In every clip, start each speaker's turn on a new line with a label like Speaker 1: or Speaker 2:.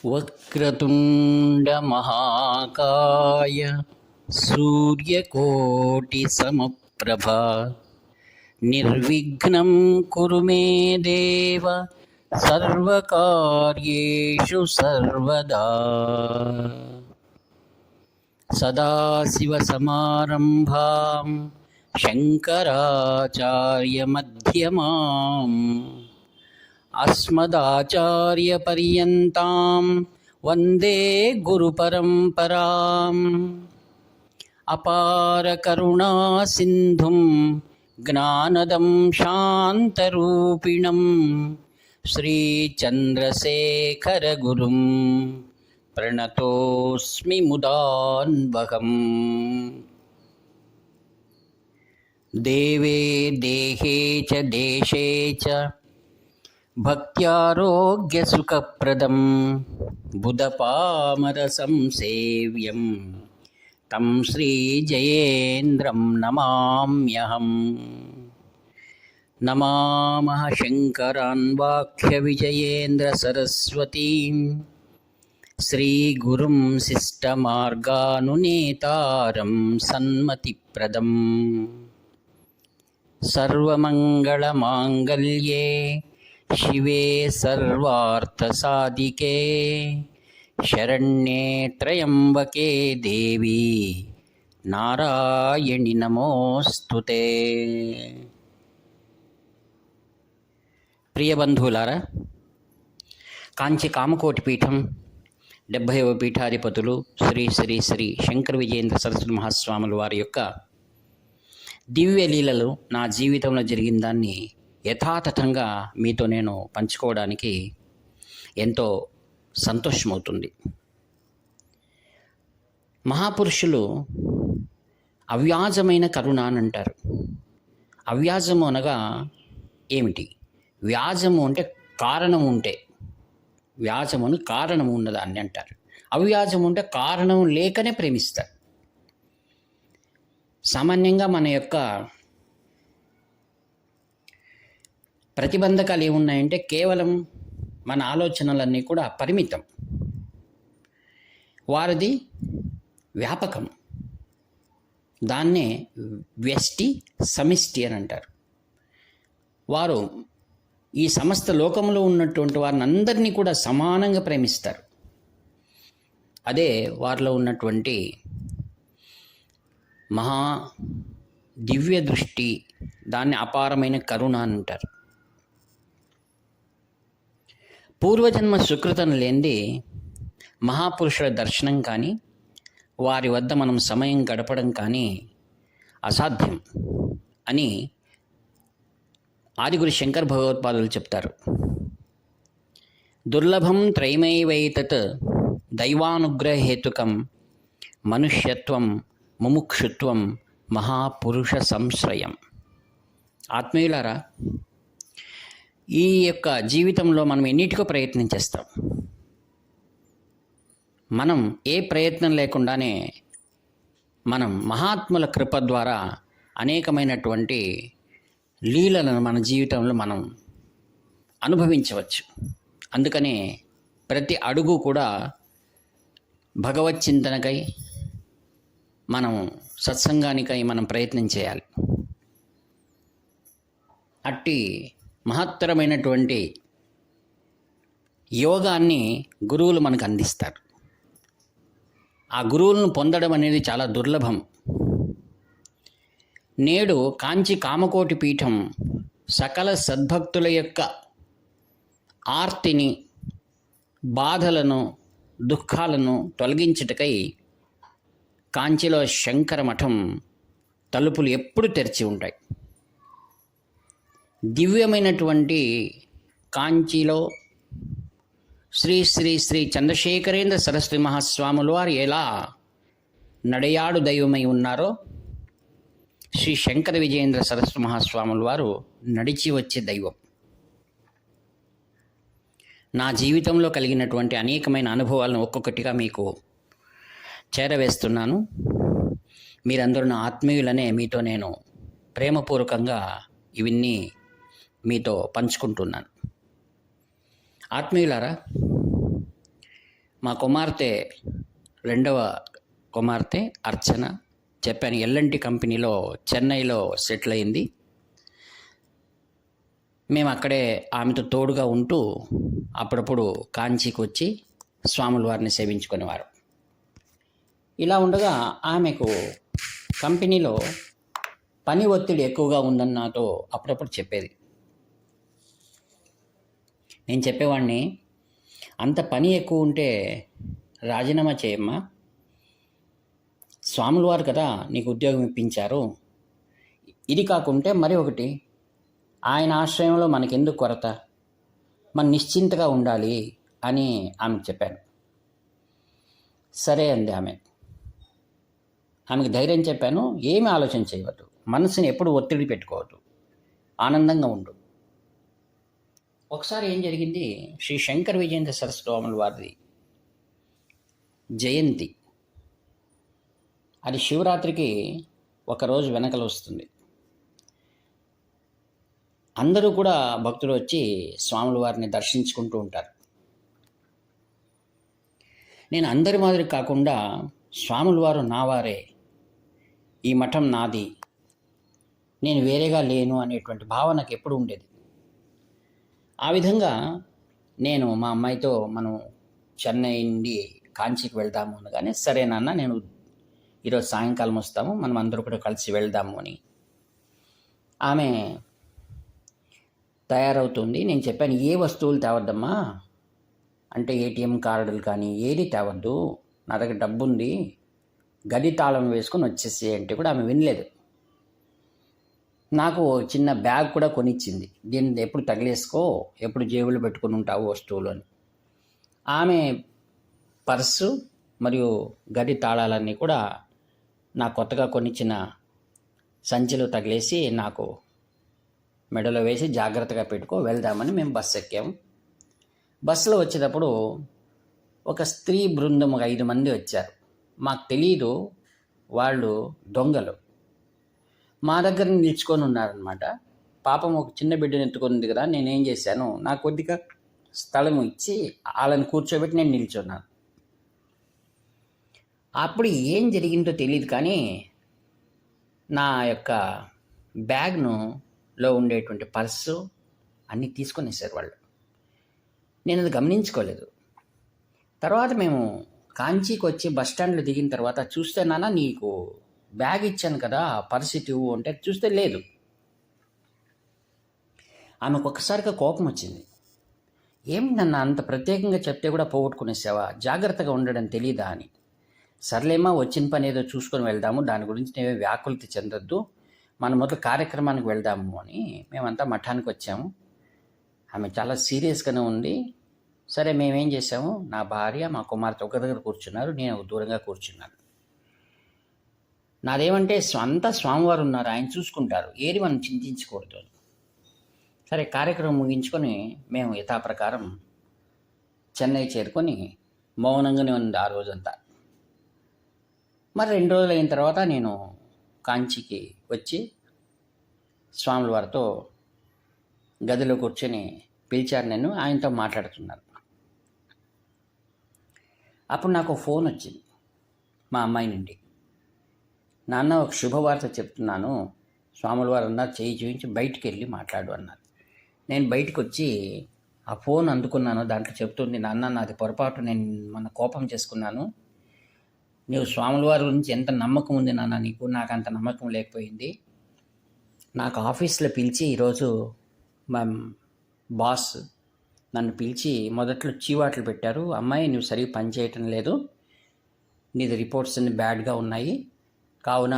Speaker 1: వక్రతుండమహాకాయ సూర్యకోటిసమప్రభా నిర్విఘ్నం కురు మే దేవ సర్వకార్యేషు సర్వదా. సదాశివసమారంభాం శంకరాచార్యమధ్యమాం అస్మదాచార్యపర్యంతాం వందే గురుపరంపరాం. అపార కరుణా సింధుం జ్ఞానదం శాంతరూపిణం శ్రీచంద్రశేఖర గురుం ప్రణతోస్మి ముదాన్వహం. దేవే దేహే చ దేశే చ భక్త్యారోగ్యసుఖప్రదం బుధపామర సంసేవ్యం తం శ్రీజయేంద్రం నమామ్యహం. నమామః శంకరాన్వాఖ్యవిజయేంద్ర సరస్వతీం శ్రీగురుం శిష్టమార్గానునేతారం సన్మతిప్రదం. సర్వమంగళమాంగళ్యే శివే సర్వార్థసాధికే శరణ్యే త్రయంబకే దేవి నారాయణి నమోస్తుతే. ప్రియ బంధువులారా, కాంచి కామకోటి పీఠం 70వ పీఠాధిపతులు శ్రీ శ్రీ శ్రీ శంకర విజయేంద్ర సరస్వతి మహాస్వాముల వారి యొక్క దివ్య లీలలు నా జీవితంలో జరిగిన దాన్ని యథాతథంగా మీతో నేను పంచుకోవడానికి ఎంతో సంతోషమవుతుంది. మహాపురుషులు అవ్యాజమైన కరుణ అని అంటారు. అవ్యాజము అనగా ఏమిటి? వ్యాజము అంటే కారణం ఉంటే, వ్యాజమును కారణం ఉన్నదాన్ని అంటారు. అవ్యాజము అంటే కారణం లేకనే ప్రేమిస్తారు. సామాన్యంగా మన యొక్క ప్రతిబంధకాలు ఏమున్నాయంటే కేవలం మన ఆలోచనలన్నీ కూడా పరిమితం, వారిది వ్యాపకం. దాన్నే వ్యష్టి సమిష్టి అని అంటారు. వారు ఈ సమస్త లోకంలో ఉన్నటువంటి వారిని అందరినీ కూడా సమానంగా ప్రేమిస్తారు. అదే వారిలో ఉన్నటువంటి మహా దివ్య దృష్టి, దాన్ని అపారమైన కరుణ అని అంటారు. పూర్వజన్మ సుకృతం లేనిది మహాపురుషుల దర్శనం కానీ వారి వద్ద మనం సమయం గడపడం కానీ అసాధ్యం అని ఆదిగురు శంకర భగవత్పాదులు చెప్తారు. దుర్లభం త్రైమైవైతత్ దైవానుగ్రహేతుకం మనుష్యత్వం ముముక్షుత్వం మహాపురుష సంశ్రయం. ఆత్మీయులారా, ఈ యొక్క జీవితంలో మనం ఎన్నిటికో ప్రయత్నం చేస్తాం. మనం ఏ ప్రయత్నం లేకుండానే మనం మహాత్ముల కృప ద్వారా అనేకమైనటువంటి లీలలను మన జీవితంలో మనం అనుభవించవచ్చు. అందుకనే ప్రతి అడుగు కూడా భగవత్ చింతనకై, మనం సత్సంగానికై మనం ప్రయత్నం చేయాలి. అట్టి మహత్తరమైనటువంటి యోగాన్ని గురువులు మనకు అందిస్తారు. ఆ గురువులను పొందడం అనేది చాలా దుర్లభం. నేడు కాంచి కామకోటి పీఠం సకల సద్భక్తుల యొక్క ఆర్తిని, బాధలను, దుఃఖాలను తొలగించుటకై కాంచిలో శంకర మఠం తలుపులు ఎప్పుడు తెరిచి ఉంటాయి. దివ్యమైనటువంటి కాంచిలో శ్రీ శ్రీ శ్రీ చంద్రశేఖరేంద్ర సరస్వతి మహాస్వాములు వారు ఎలా నడయాడు దైవమై ఉన్నారో, శ్రీ శంకర విజయేంద్ర సరస్వతి మహాస్వాముల వారు నడిచి వచ్చే దైవం. నా జీవితంలో కలిగినటువంటి అనేకమైన అనుభవాలను ఒక్కొక్కటిగా మీకు చేరవేస్తున్నాను. మీరందరూ నా ఆత్మీయులనే మీతో నేను ప్రేమపూర్వకంగా ఇవన్నీ మీతో పంచుకుంటున్నాను. ఆత్మీయులారా, మా కుమార్తె రెండవ కుమార్తె అర్చన చెప్పాను ఎల్ఎన్టీ కంపెనీలో చెన్నైలో సెటిల్ అయింది. మేము అక్కడే ఆమెతో తోడుగా ఉంటూ అప్పుడప్పుడు కాంచీకి వచ్చి స్వాముల వారిని సేవించుకునేవారు. ఇలా ఉండగా ఆమెకు కంపెనీలో పని ఒత్తిడి ఎక్కువగా ఉందని నాతో అప్పుడప్పుడు చెప్పేది. నేను చెప్పేవాడిని, అంత పని ఎక్కువ ఉంటే రాజీనామా చేయమ్మా, స్వాముల వారు కదా నీకు ఉద్యోగం ఇప్పించారు. ఇది కాకుంటే మరి ఒకటి, ఆయన ఆశ్రయంలో మనకెందుకు కొరత, మనం నిశ్చింతగా ఉండాలి అని ఆమెకు చెప్పాను. సరే అంది ఆమె. ఆమెకు ధైర్యం చెప్పాను, ఏమి ఆలోచన చేయవద్దు, మనసుని ఎప్పుడు ఒత్తిడి పెట్టుకోవద్దు, ఆనందంగా ఉండు. ఒకసారి ఏం జరిగింది, శ్రీ శంకర విజయేంద్ర సరస్వతి స్వాముల వారిది జయంతి. అది శివరాత్రికి ఒకరోజు వెనకలు వస్తుంది. అందరూ కూడా భక్తులు వచ్చి స్వాముల వారిని దర్శించుకుంటూ ఉంటారు. నేను అందరి మాదిరి కాకుండా స్వాముల వారు నా వారే, ఈ మఠం నాది, నేను వేరేగా లేను అనేటువంటి భావన నాకు ఎప్పుడు ఉండేది. ఆ విధంగా నేను మా అమ్మాయితో మనం చెన్నై నుండి కాంచీకి వెళ్దాము అనగానే, సరే నాన్న నేను ఈరోజు సాయంకాలం వస్తాము, మనం అందరూ కూడా కలిసి వెళ్దాము అని ఆమె తయారవుతుంది. నేను చెప్పాను, ఏ వస్తువులు తేవద్దమ్మా అంటే, ఏటీఎం కార్డులు కానీ ఏది తేవద్దు, నా దగ్గర డబ్బు ఉంది, గది తాళం వేసుకొని వచ్చేసి అంటే కూడా ఆమె వినలేదు. నాకు చిన్న బ్యాగ్ కూడా కొనిచ్చింది, దీన్ని ఎప్పుడు తగిలేసుకో, ఎప్పుడు జేబులు పెట్టుకుని ఉంటావు వస్తువులు అని. ఆమె పర్సు మరియు గది తాళాలన్నీ కూడా నా కొత్తగా కొనిచ్చిన సంచిలో తగిలేసి నాకు మెడలో వేసి జాగ్రత్తగా పెట్టుకో, వెళ్దామని మేము బస్సు ఎక్కాము. బస్సులో వచ్చేటప్పుడు ఒక స్త్రీ బృందం 5 మంది వచ్చారు. మాకు తెలియదు వాళ్ళు దొంగలు. మా దగ్గర నిల్చుకొని ఉన్నారనమాట. పాపం ఒక చిన్న బిడ్డను ఎత్తుకుంది కదా, నేనేం చేశాను, నాకు కొద్దిగా స్థలం ఇచ్చి వాళ్ళని కూర్చోబెట్టి నేను నిల్చున్నాను. అప్పుడు ఏం జరిగిందో తెలియదు కానీ నా యొక్క బ్యాగ్లో ఉండేటువంటి పర్సు అన్నీ తీసుకొనేసారు వాళ్ళు. నేను అది గమనించుకోలేదు. తర్వాత మేము కాంచీకి వచ్చి బస్టాండ్లో దిగిన తర్వాత చూస్తే, నాన్న నీకు బ్యాగ్ ఇచ్చాను కదా, పరిస్థితి ఇవ్వు అంటే చూస్తే లేదు. ఆమెకు ఒక్కసారిగా కోపం వచ్చింది. ఏమి నన్ను అంత ప్రత్యేకంగా చెప్తే కూడా పోగొట్టుకునేసావా, జాగ్రత్తగా ఉండడం తెలీదా అని. సర్లేమా, వచ్చిన పని ఏదో చూసుకొని వెళ్దాము, దాని గురించి నేనే వ్యాకులత చెందొద్దు, మన మొదలు కార్యక్రమానికి వెళ్దాము అని మేమంతా మఠానికి వచ్చాము. ఆమె చాలా సీరియస్గానే ఉంది. సరే మేమేం చేసాము, నా భార్య మా కుమార్తె ఒక దగ్గర కూర్చున్నారు, నేను దూరంగా కూర్చున్నాను. నాదేమంటే అంతా స్వామివారు ఉన్నారు, ఆయన చూసుకుంటారు, ఏది మనం చింతించకూడదు. సరే కార్యక్రమం ముగించుకొని మేము యథాప్రకారం చెన్నై చేరుకొని మౌనంగానే ఉంది ఆ రోజంతా. మరి 2 రోజులు అయిన తర్వాత నేను కాంచీకి వచ్చి స్వాముల వారితో గదిలో కూర్చొని పిలిచారు, నన్ను ఆయనతో మాట్లాడుతున్నాను. అప్పుడు నాకు ఫోన్ వచ్చింది మా అమ్మాయి నుండి. నాన్న, ఒక శుభవార్త చెప్తున్నాను, స్వాముల వారు అన్నారు చేయి చూపించి బయటికి వెళ్ళి మాట్లాడు అన్నారు. నేను బయటకు వచ్చి ఆ ఫోన్ అందుకున్నాను. దాంట్లో చెప్తుంది, నాన్న నాది పొరపాటు, నేను మన కోపం చేసుకున్నాను, నీవు స్వాముల వారి గురించి ఎంత నమ్మకం ఉంది నాన్న నీకు, నాకు అంత నమ్మకం లేకపోయింది. నాకు ఆఫీస్లో పిలిచి ఈరోజు మా బాస్ నన్ను పిలిచి మొదట్లో చీవాట్లు పెట్టారు, అమ్మాయి నువ్వు సరిగ్గా పని చేయటం లేదు, నీది రిపోర్ట్స్ అన్ని బ్యాడ్గా ఉన్నాయి, కావున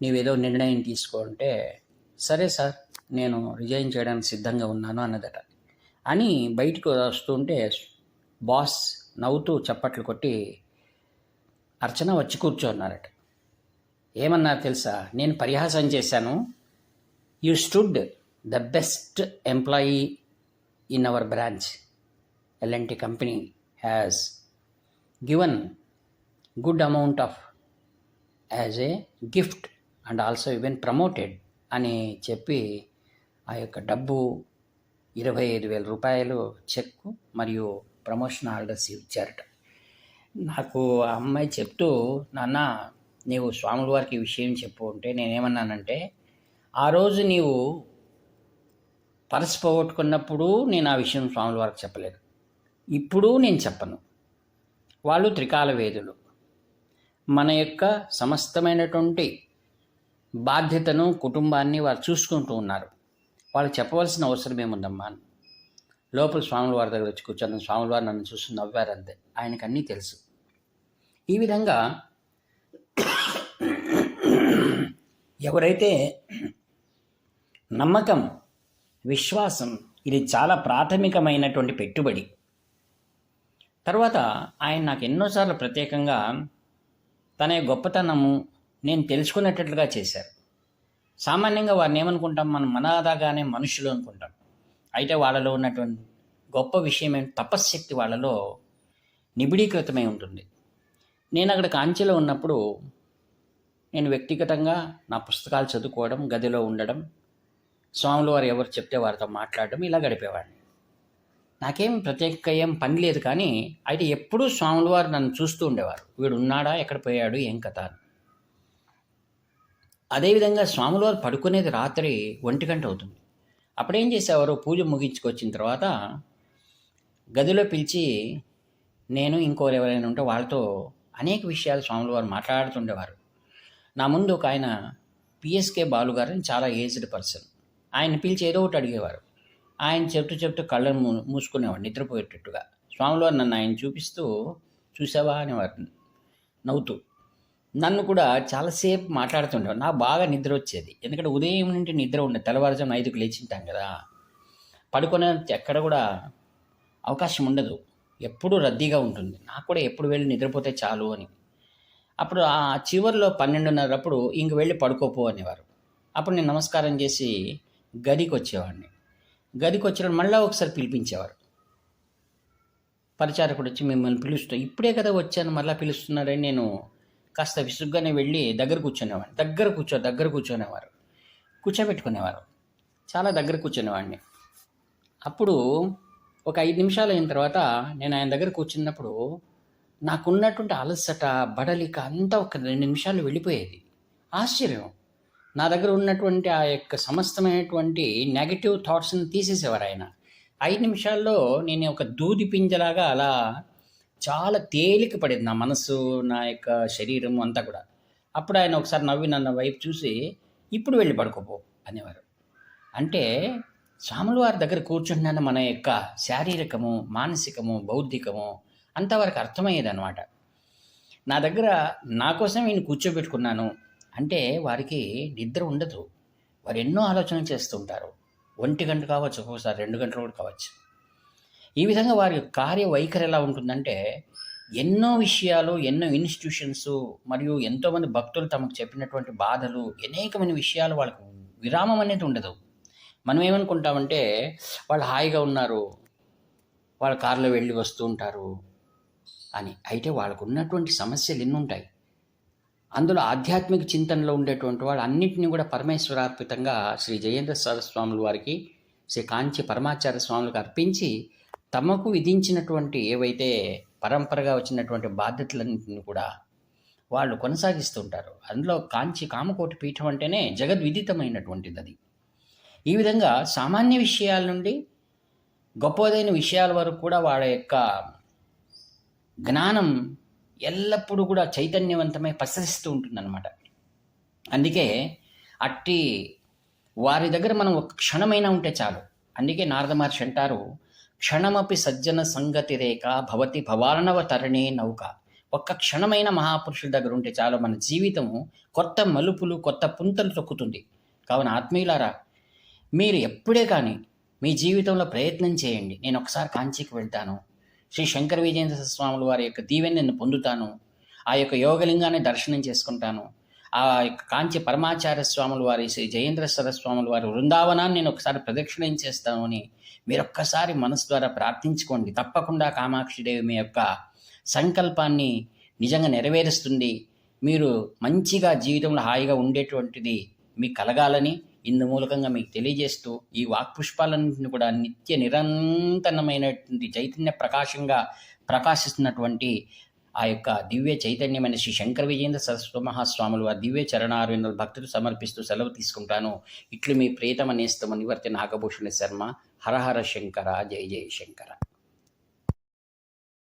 Speaker 1: నీవేదో నిర్ణయం తీసుకుంటే, సరే సార్ నేను రిజైన్ చేయడానికి సిద్ధంగా ఉన్నాను అన్నదట. అని బయటకు వస్తుంటే బాస్ నవ్వుతూ చప్పట్లు కొట్టి అర్చన వచ్చి కూర్చోన్నారట. ఏమన్నారు తెలుసా, నేను పరిహాసం చేశాను, you stood the best employee in our branch, L&T company has given good amount of as a gift and also even promoted అని చెప్పి ఆ యొక్క డబ్బు 25,000 రూపాయలు చెక్కు మరియు ప్రమోషన్ ఆర్డర్స్ ఇచ్చారట. నాకు ఆ అమ్మాయి చెప్తూ, నాన్న నీవు స్వాముల వారికి ఈ విషయం చెప్పు అంటే నేనేమన్నానంటే, ఆ రోజు నీవు పర్స్ పోగొట్టుకున్నప్పుడు నేను ఆ విషయం స్వాముల వారికి చెప్పలేదు, ఇప్పుడు నేను చెప్పను. వాళ్ళు త్రికాల వేదులు, మన యొక్క సమస్తమైనటువంటి బాధ్యతను కుటుంబాన్ని వారు చూసుకుంటూ ఉన్నారు, వాళ్ళు చెప్పవలసిన అవసరం ఏముందమ్మా. లోపల స్వాముల వారి దగ్గర వచ్చి కూర్చొని స్వాముల వారు నన్ను చూసి నవ్వారు అంతే, ఆయనకు అన్నీ తెలుసు. ఈ విధంగా ఎవరైతే నమ్మకం, విశ్వాసం, ఇది చాలా ప్రాథమికమైనటువంటి పెట్టుబడి. తర్వాత ఆయన నాకు ఎన్నోసార్లు ప్రత్యేకంగా తన గొప్పతనము నేను తెలుసుకునేటట్లుగా చేశారు. సామాన్యంగా వారిని ఏమనుకుంటాం, మనం మనదాగానే మనుషులు అనుకుంటాం. అయితే వాళ్ళలో ఉన్నటువంటి గొప్ప విషయం ఏంటి, తపశ్శక్తి వాళ్ళలో నిబిడీకృతమై ఉంటుంది. నేను అక్కడ కాంచీలో ఉన్నప్పుడు నేను వ్యక్తిగతంగా నా పుస్తకాలు చదువుకోవడం, గదిలో ఉండడం, స్వాములు వారు ఎవరు చెప్తే వారితో మాట్లాడడం, ఇలా గడిపేవాడిని. నాకేం ప్రత్యేక ఏం పని లేదు, కానీ అయితే ఎప్పుడూ స్వాములు వారు నన్ను చూస్తూ ఉండేవారు, వీడు ఉన్నాడా, ఎక్కడ పోయాడు, ఏం కథ అని. అదేవిధంగా స్వాముల వారు పడుకునేది రాత్రి 1 గంట అవుతుంది. అప్పుడేం చేసేవారు, పూజ ముగించుకొచ్చిన తర్వాత గదిలో పిలిచి నేను ఇంకోరు ఎవరైనా ఉంటే వాళ్ళతో అనేక విషయాలు స్వాముల వారు మాట్లాడుతుండేవారు. నా ముందు ఒక ఆయన పిఎస్కే బాలు గారు అని చాలా ఏజ్డ్ పర్సన్, ఆయన పిలిచి ఏదో ఒకటి అడిగేవారు. ఆయన చెప్తూ కళ్ళను మూసుకునేవాడు నిద్రపోయేటట్టుగా. స్వాముల వారు నన్ను ఆయన చూపిస్తూ చూసావా అనేవారు నవ్వుతూ. నన్ను కూడా చాలాసేపు మాట్లాడుతుండేవారు. నాకు బాగా నిద్ర వచ్చేది, ఎందుకంటే ఉదయం నుండి నిద్ర ఉండేది. తెల్లవారుజాము 5కు లేచింటాం కదా, పడుకునే ఎక్కడ కూడా అవకాశం ఉండదు, ఎప్పుడూ రద్దీగా ఉంటుంది. నాకు కూడా ఎప్పుడు వెళ్ళి నిద్రపోతే చాలు అని. అప్పుడు ఆ చివరిలో 12:30 ఇంక వెళ్ళి పడుకోపో అనేవారు. అప్పుడు నేను నమస్కారం చేసి గదికి వచ్చేవాడిని. గదికి వచ్చినప్పుడు మళ్ళీ ఒకసారి పిలిపించేవారు. పరిచారకుడు వచ్చి మిమ్మల్ని పిలుస్తూ, ఇప్పుడే కదా వచ్చాను మళ్ళీ పిలుస్తున్నారని నేను కాస్త విసుగ్గానే వెళ్ళి దగ్గర కూర్చునేవాడిని. దగ్గర కూర్చొనేవారు, కూర్చోబెట్టుకునేవారు, చాలా దగ్గర కూర్చునేవాడిని. అప్పుడు ఒక 5 నిమిషాలు అయిన తర్వాత నేను ఆయన దగ్గర కూర్చున్నప్పుడు నాకున్నటువంటి అలసట, బడలిక అంతా ఒక 2 నిమిషాలు వెళ్ళిపోయేది. ఆశ్చర్యం, నా దగ్గర ఉన్నటువంటి ఆ యొక్క సమస్తమైనటువంటి నెగటివ్ థాట్స్ని తీసేసేవారు ఆయన. 5 నిమిషాల్లో నేను ఒక దూది పింజలాగా అలా చాలా తేలిక పడేది నా మనసు, నా యొక్క శరీరం అంతా కూడా. అప్పుడు ఆయన ఒకసారి నవ్వి నన్ను వైపు చూసి, ఇప్పుడు వెళ్ళి పడుకోపో అనేవారు. అంటే స్వాముల వారి దగ్గర కూర్చుంటున్న మన యొక్క శారీరకము, మానసికము, బౌద్ధికము అంతవరకు అర్థమయ్యేది అనమాట. నా దగ్గర నా కోసం ఈయన కూర్చోబెట్టుకున్నాను అంటే వారికి నిద్ర ఉండదు, వారు ఎన్నో ఆలోచనలు చేస్తుంటారు. 1 గంట కావచ్చు, ఒక్కోసారి 2 గంటలు కూడా కావచ్చు. ఈ విధంగా వారి కార్య వైఖరి ఎలా ఉంటుందంటే, ఎన్నో విషయాలు, ఎన్నో ఇన్స్టిట్యూషన్స్ మరియు ఎంతోమంది భక్తులు తమకు చెప్పినటువంటి బాధలు, అనేకమైన విషయాలు వాళ్ళకు విరామం అనేది ఉండదు. మనం ఏమనుకుంటామంటే వాళ్ళు హాయిగా ఉన్నారు, వాళ్ళ కారులో వెళ్ళి వస్తూ ఉంటారు అని. అయితే వాళ్ళకు ఉన్నటువంటి సమస్యలు ఎన్ని ఉంటాయి. అందులో ఆధ్యాత్మిక చింతనలో ఉండేటువంటి వాళ్ళు అన్నింటినీ కూడా పరమేశ్వరార్పితంగా శ్రీ జయేంద్ర సరస్వాముల వారికి, శ్రీ కాంచి పరమాచార్య స్వాములకు అర్పించి తమకు విధించినటువంటి ఏవైతే పరంపరగా వచ్చినటువంటి బాధ్యతలన్నింటినీ కూడా వాళ్ళు కొనసాగిస్తుంటారు. అందులో కాంచి కామకోటి పీఠం అంటేనే జగద్విదితమైనటువంటిది అది. ఈ విధంగా సామాన్య విషయాల నుండి గొప్పదైన విషయాల వరకు కూడా వాళ్ళ యొక్క జ్ఞానం ఎల్లప్పుడూ కూడా చైతన్యవంతమై ప్రసరిస్తూ ఉంటుందన్నమాట. అందుకే అట్టి వారి దగ్గర మనం ఒక క్షణమైనా ఉంటే చాలు. అందుకే నారద మహర్షి అంటారు, క్షణమపి సజ్జన సంగతి రేఖ భవతి భవార్ణవ తరణే నౌక. ఒక్క క్షణమైన మహాపురుషుల దగ్గర ఉంటే చాలు, మన జీవితము కొత్త మలుపులు, కొత్త పుంతలు తొక్కుతుంది. కావున ఆత్మీయులారా, మీరు ఎప్పుడే కానీ మీ జీవితంలో ప్రయత్నం చేయండి. నేను ఒకసారి కాంచీకి వెళ్తాను, శ్రీ శంకర విజయేంద్ర స్వాముల వారి యొక్క దీవెన నేను పొందుతాను, ఆ యొక్క యోగలింగాన్ని దర్శనం చేసుకుంటాను, ఆ యొక్క కాంచి పరమాచార్య స్వాముల వారి, శ్రీ జయేంద్ర సరస్వాముల వారి వృందావనాన్ని నేను ఒకసారి ప్రదక్షిణం చేస్తాను అని మీరు ఒక్కసారి మనసు ద్వారా ప్రార్థించుకోండి. తప్పకుండా కామాక్షిదేవి మీ యొక్క సంకల్పాన్ని నిజంగా నెరవేరుస్తుంది. మీరు మంచిగా జీవితంలో హాయిగా ఉండేటువంటిది మీకు కలగాలని ఇందు మూలకంగా మీకు తెలియజేస్తూ ఈ వాక్పుష్పాలన్నింటిని కూడా నిత్య నిరంతరమైనటువంటి చైతన్య ప్రకాశంగా ప్రకాశిస్తున్నటువంటి ఆ యొక్క దివ్య చైతన్యమైన శ్రీ శంకర విజయేంద్ర సరస్వతి మహాస్వాములు ఆ దివ్య చరణారవిందులు భక్తులు సమర్పిస్తూ సెలవు తీసుకుంటాను. ఇట్లు మీ ప్రియతమ నేస్తమ నివర్తి నాగభూషణ శర్మ. హరహర శంకర, జయ జయ శంకర.